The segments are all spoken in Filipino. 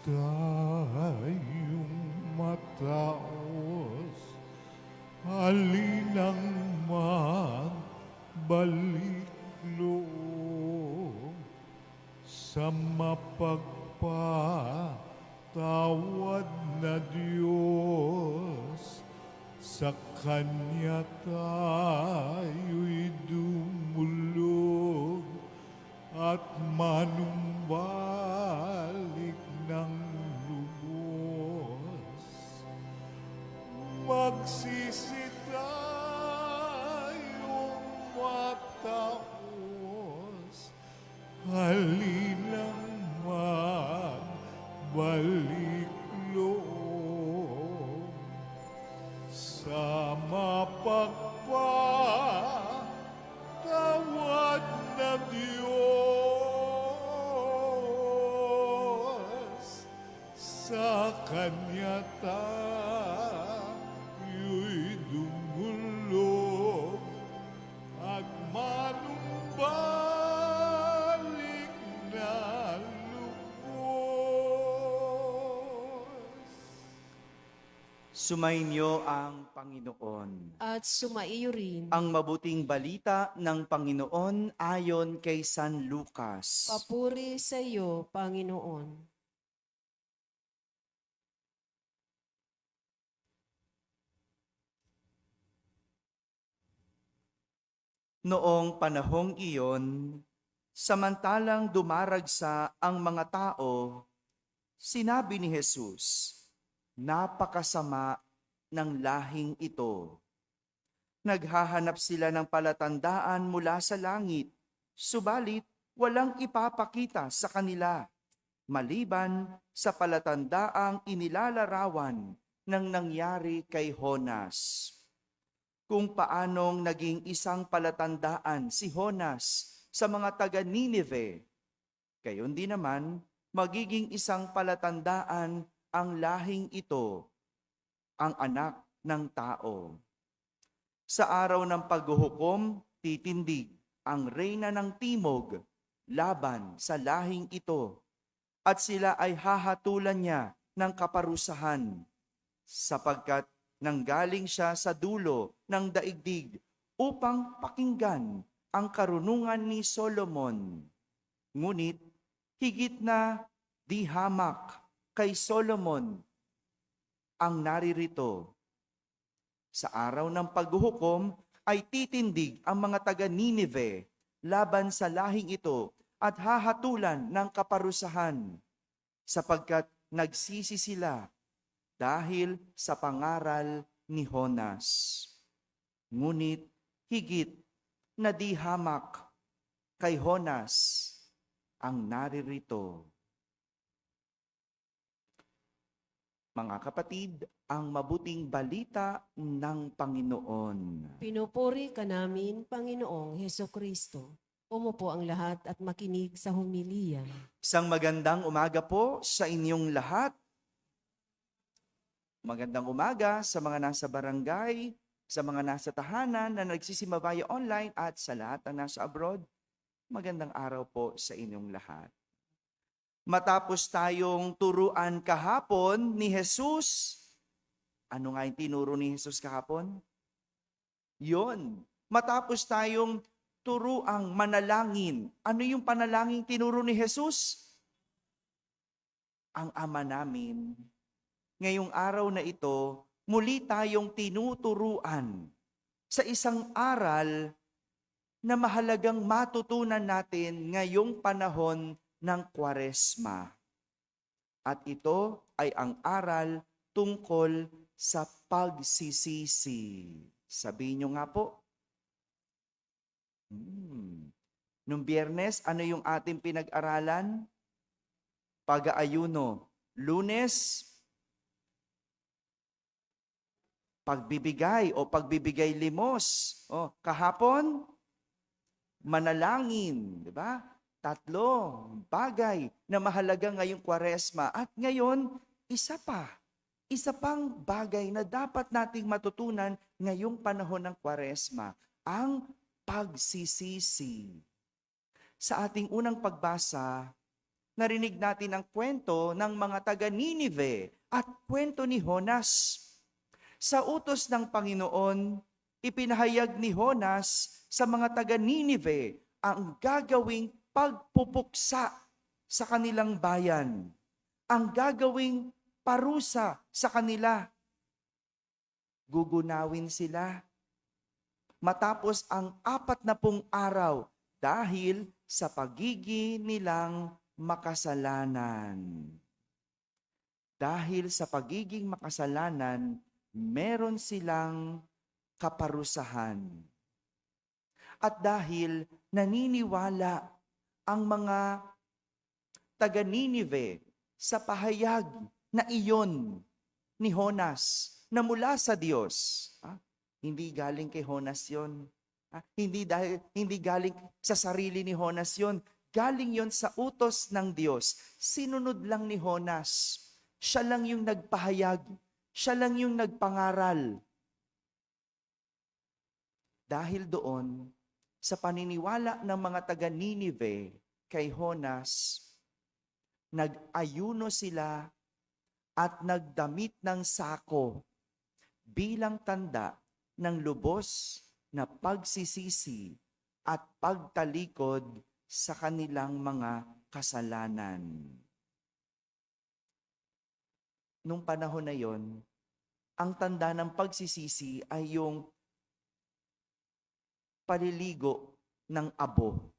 tayong mataos, halinang magbalikloob sa mapagpatawad na Diyos. Sa Kanya tayo'y dumulog at manumbalik ng lubos. Magsisi tayong mataos, halinang magbalik loob sa mapagpatawad na Diyos. Sa Kanya tayo'y dumulog at manumbalik na lubos. Sumainyo ang Panginoon. At sumaiyo rin. Ang mabuting balita ng Panginoon ayon kay San Lucas. Papuri sa iyo, Panginoon. Noong panahong iyon, samantalang dumaragsa ang mga tao, sinabi ni Jesus, "Napakasama ng lahing ito." Naghahanap sila ng palatandaan mula sa langit, subalit walang ipapakita sa kanila, maliban sa palatandaang inilalarawan ng nangyari kay Honas. Kung paanong naging isang palatandaan si Honas sa mga taga Ninive, gayon din naman magiging isang palatandaan ang lahing ito, ang anak ng tao. Sa araw ng paghuhukom, titindig ang reyna ng timog laban sa lahing ito, at sila ay hahatulan niya ng kaparusahan, sapagkat nanggaling siya sa dulo ng daigdig upang pakinggan ang karunungan ni Solomon. Ngunit higit na di hamak kay Solomon ang naririto. Sa araw ng paghuhukom ay titindig ang mga taga Ninive laban sa lahing ito at hahatulan ng kaparusahan, sapagkat nagsisi sila dahil sa pangaral ni Honas. Ngunit higit na di hamak kay Honas ang naririto. Mga kapatid, ang mabuting balita ng Panginoon. Pinupuri ka namin, Panginoong Hesukristo. Umupo ang lahat at makinig sa humiliya. Isang magandang umaga po sa inyong lahat. Magandang umaga sa mga nasa barangay, sa mga nasa tahanan na nagsisimabaya online at sa lahat ng nasa abroad. Magandang araw po sa inyong lahat. Matapos tayong turuan kahapon ni Jesus, ano nga yung tinuro ni Jesus kahapon? Yon, matapos tayong turuang manalangin. Ano yung panalangin tinuro ni Jesus? Ang Ama namin. Ngayong araw na ito, muli tayong tinuturuan sa isang aral na mahalagang matutunan natin ngayong panahon ng Kwaresma. At ito ay ang aral tungkol sa pagsisisi. Sabihin nyo nga po. Nung Biyernes, ano yung ating pinag-aralan? Pag-aayuno. Lunes, pagbibigay o pagbibigay limos. Kahapon, manalangin, di ba? 3 bagay na mahalaga ngayong Kwaresma. At ngayon, isa pang bagay na dapat nating matutunan ngayong panahon ng Kwaresma, ang pagsisisi. Sa ating unang pagbasa, narinig natin ang kwento ng mga taga Ninive at kwento ni Honas. Sa utos ng Panginoon, ipinahayag ni Honas sa mga taga Ninive ang gagawing pagpupuksa sa kanilang bayan, ang gagawing parusa sa kanila. Gugunawin sila matapos ang 40 araw dahil sa pagiging nilang makasalanan. Dahil sa pagiging makasalanan, meron silang kaparusahan. At dahil naniniwala ang mga taga-Ninive sa pahayag na iyon ni Honas na mula sa Diyos, hindi galing kay Honas yon. Hindi galing sa sarili ni Honas yon. Galing yon sa utos ng Diyos. Sinunod lang ni Honas. Siya lang yung nagpahayag. Siya lang yung nagpangaral. Dahil doon, sa paniniwala ng mga taga-Ninive kay Honas, nag-ayuno sila at nagdamit ng sako bilang tanda ng lubos na pagsisisi at pagtalikod sa kanilang mga kasalanan. Nung panahon na yon, ang tanda ng pagsisisi ay yung paliligo ng abo.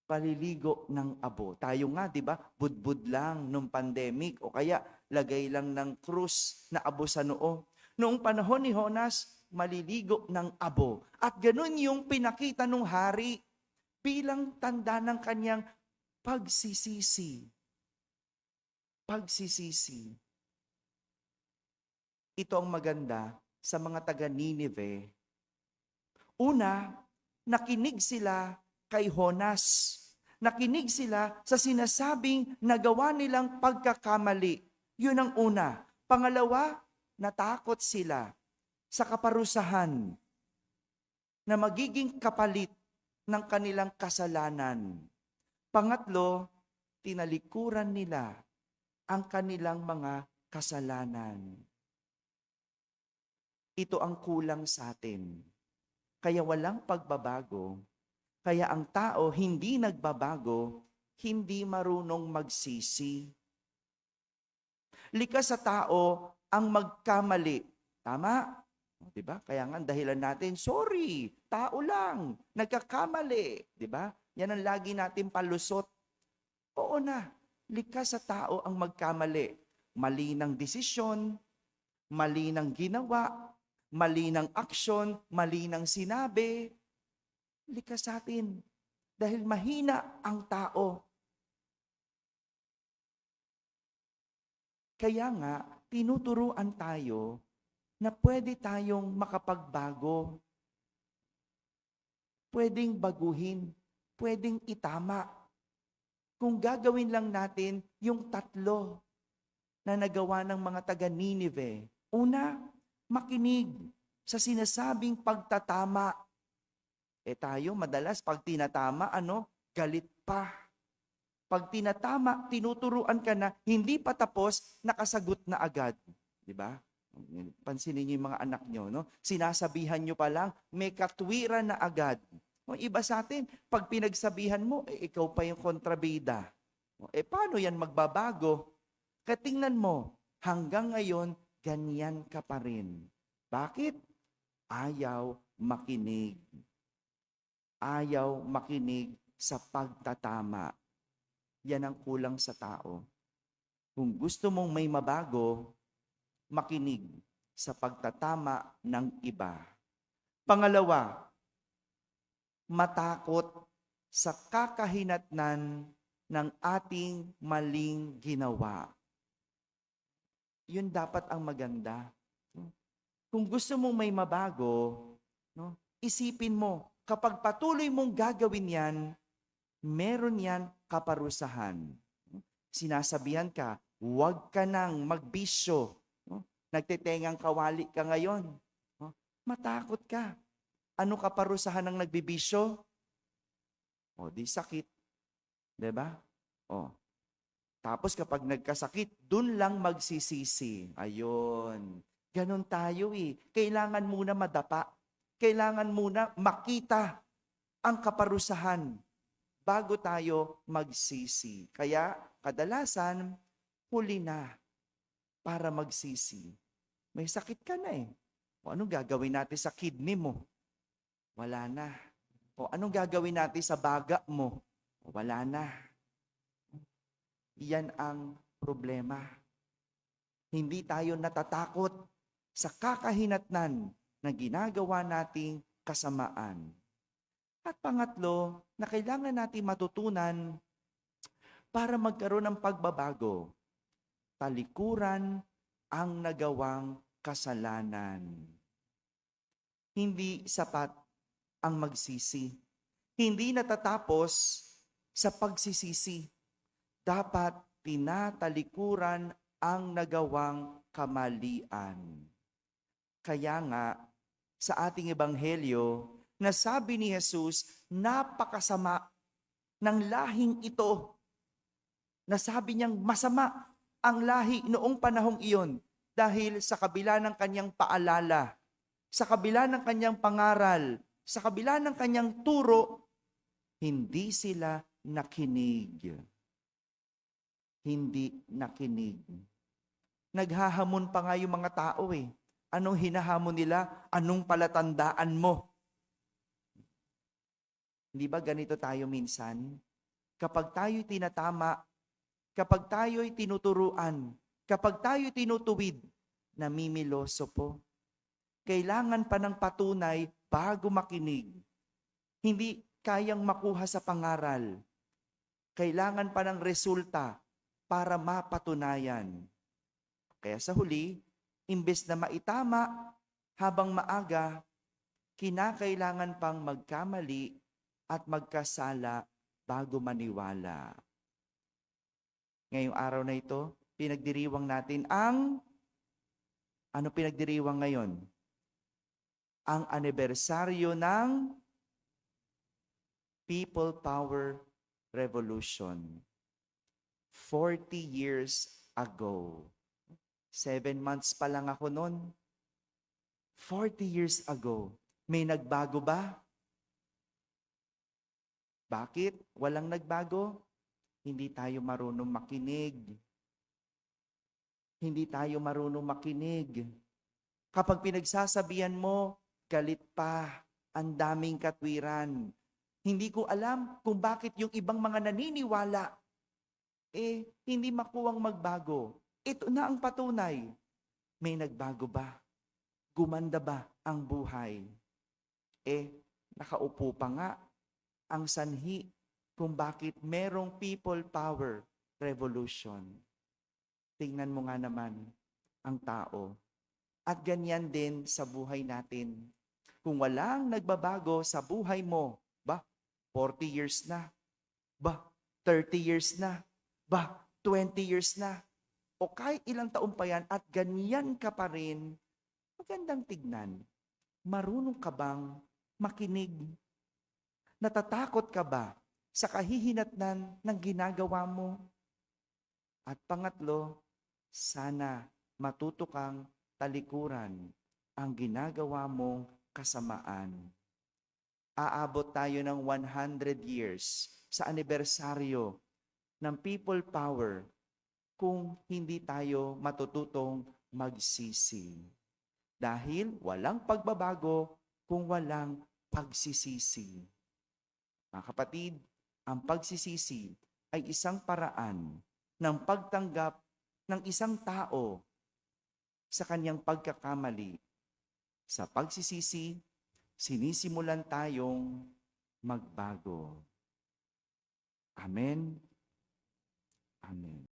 Paliligo ng abo. Tayo nga, di ba, budbud lang nung pandemic o kaya lagay lang ng krus na abo sa noo. Noong panahon ni Honas, maliligo ng abo. At ganun yung pinakita ng hari bilang tanda ng kanyang pagsisisi. Pagsisisi. Ito ang maganda sa mga taga-Ninive. Una, nakinig sila kay Honas. Nakinig sila sa sinasabing nagawa nilang pagkakamali. Yun ang una. Pangalawa, natakot sila sa kaparusahan na magiging kapalit ng kanilang kasalanan. Pangatlo, tinalikuran nila ang kanilang mga kasalanan. Ito ang kulang sa atin. Kaya walang pagbabago. Kaya ang tao hindi nagbabago, hindi marunong magsisi. Likas sa tao ang magkamali. Tama? Diba? Kaya nga dahilan natin, sorry, tao lang, nagkakamali. Diba? Yan ang lagi natin palusot. Oo na, likas sa tao ang magkamali. Mali ng desisyon, mali ng ginawa, mali ng aksyon, mali ng sinabi. Likas sa atin. Dahil mahina ang tao. Kaya nga, tinuturuan tayo na pwede tayong makapagbago. Pwedeng baguhin. Pwedeng itama. Kung gagawin lang natin yung 3 na nagawa ng mga taga-Ninive. Una, makinig sa sinasabing pagtatama. Tayo madalas pag tinatama, galit pa. Pag tinatama, tinuturuan ka na, hindi pa tapos, nakasagot na agad. Diba? Pansinin niyo yung mga anak niyo, no? Sinasabihan niyo pa lang, may katwiran na agad. O, iba sa atin, pag pinagsabihan mo, ikaw pa yung kontrabida. Paano yan magbabago? Katingnan mo, hanggang ngayon, ganyan ka pa rin. Bakit? Ayaw makinig. Ayaw makinig sa pagtatama. Yan ang kulang sa tao. Kung gusto mong may mabago, makinig sa pagtatama ng iba. Pangalawa, matakot sa kakahinatnan ng ating maling ginawa. Yun dapat ang maganda. Kung gusto mong may mabago, isipin mo, kapag patuloy mong gagawin yan, meron yan kaparusahan. Sinasabihan ka, huwag ka nang magbisyo. Nagtetengang kawali ka ngayon. Matakot ka. Ano kaparusahan ng nagbibisyo? Di sakit. Diba? Oh. Tapos kapag nagkasakit, dun lang magsisisi. Ayun. Ganon tayo eh. Kailangan muna madapa. Kailangan muna makita ang kaparusahan bago tayo magsisi. Kaya kadalasan, huli na para magsisi. May sakit ka na eh. O anong gagawin natin sa kidney mo? Wala na. O anong gagawin natin sa baga mo? Wala na. Yan ang problema. Hindi tayo natatakot sa kakahinatnan na ginagawa nating kasamaan. At pangatlo, na kailangan natin matutunan para magkaroon ng pagbabago, talikuran ang nagawang kasalanan. Hindi sapat ang magsisi. Hindi natatapos sa pagsisisi. Dapat tinatalikuran ang nagawang kamalian. Kaya nga, sa ating ebanghelyo, nasabi ni Jesus, napakasama ng lahing ito. Nasabi niyang masama ang lahi noong panahong iyon dahil sa kabila ng kanyang paalala, sa kabila ng kanyang pangaral, sa kabila ng kanyang turo, hindi sila nakinig. Hindi nakinig. Naghahamon pa nga yung mga tao eh. Anong hinahamon nila? Anong palatandaan mo? Hindi ba ganito tayo minsan? Kapag tayo'y tinatama, kapag tayo'y tinuturuan, kapag tayo'y tinutuwid, namimiloso po. Kailangan pa ng patunay bago makinig. Hindi kayang makuha sa pangaral. Kailangan pa ng resulta para mapatunayan. Kaya sa huli, imbes na maitama habang maaga, kinakailangan pang magkamali at magkasala bago maniwala. Ngayong araw na ito, pinagdiriwang natin ano pinagdiriwang ngayon? Ang anibersaryo ng People Power Revolution. 40 years ago. 7 months pa lang ako noon. 40 years ago. May nagbago ba? Bakit? Walang nagbago? Hindi tayo marunong makinig. Hindi tayo marunong makinig. Kapag pinagsasabihan mo, galit pa, ang daming katwiran. Hindi ko alam kung bakit yung ibang mga naniniwala hindi makuwang magbago. Ito na ang patunay. May nagbago ba? Gumanda ba ang buhay? Nakaupo pa nga ang sanhi kung bakit merong people power revolution. Tingnan mo nga naman ang tao. At ganyan din sa buhay natin. Kung walang nagbabago sa buhay mo, 40 years na, 30 years na, 20 years na, o kahit ilang taon pa yan at ganyan ka pa rin, magandang tignan. Marunong ka bang makinig? Natatakot ka ba sa kahihinatnan ng ginagawa mo? At pangatlo, sana matuto kang talikuran ang ginagawa mong kasamaan. Aabot tayo ng 100 years sa anibersaryo ng people power kung hindi tayo matututong magsisi. Dahil walang pagbabago kung walang pagsisisi. Mga kapatid, ang pagsisisi ay isang paraan ng pagtanggap ng isang tao sa kanyang pagkakamali. Sa pagsisisi, sinisimulan tayong magbago. Amen. Amen.